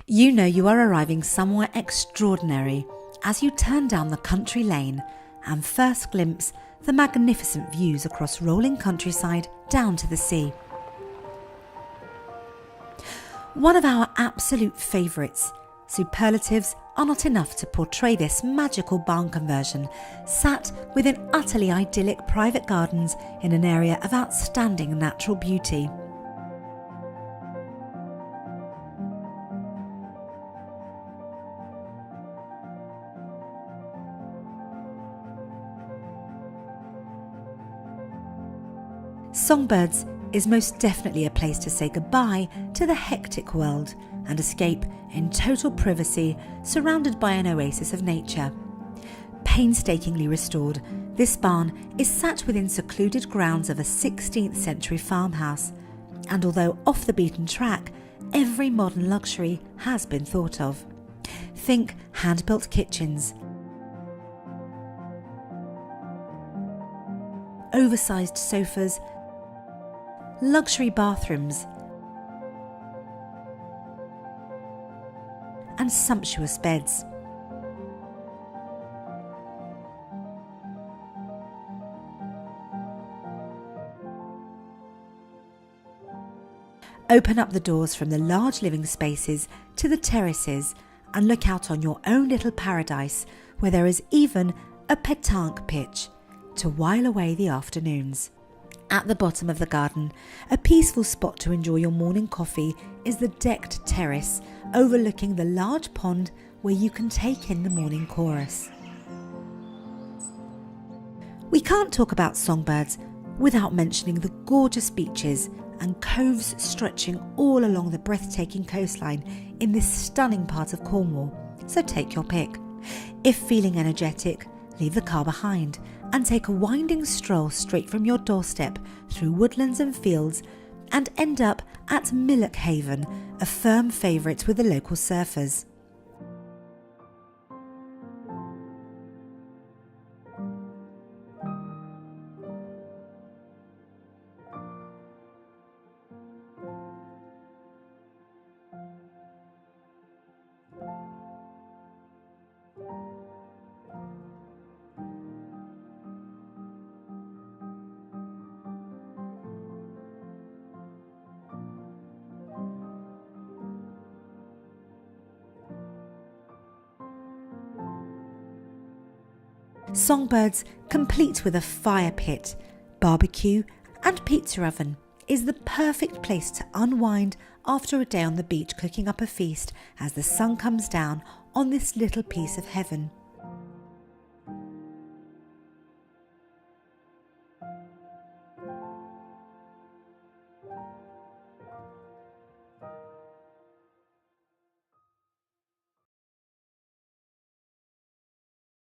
You know you are arriving somewhere extraordinary as you turn down the country lane and first glimpse the magnificent views across rolling countryside down to the sea. One of our absolute favourites, superlatives are not enough to portray this magical barn conversion, sat within utterly idyllic private gardens in an area of outstanding natural beauty. Songbirds is most definitely a place to say goodbye to the hectic world and escape in total privacy, surrounded by an oasis of nature. Painstakingly restored, this barn is sat within secluded grounds of a 16th century farmhouse, and although off the beaten track, every modern luxury has been thought of. Think hand-built kitchens, oversized sofas, luxury bathrooms, and sumptuous beds. Open up the doors from the large living spaces to the terraces and look out on your own little paradise, where there is even a pétanque pitch to while away the afternoons. At the bottom of the garden, a peaceful spot to enjoy your morning coffee is the decked terrace overlooking the large pond where you can take in the morning chorus. We can't talk about Songbirds without mentioning the gorgeous beaches and coves stretching all along the breathtaking coastline in this stunning part of Cornwall, so take your pick. If feeling energetic, leave the car behind and take a winding stroll straight from your doorstep through woodlands and fields and end up at Millock Haven, a firm favourite with the local surfers. Songbirds, complete with a fire pit, barbecue and pizza oven, is the perfect place to unwind after a day on the beach cooking up a feast as the sun comes down on this little piece of heaven.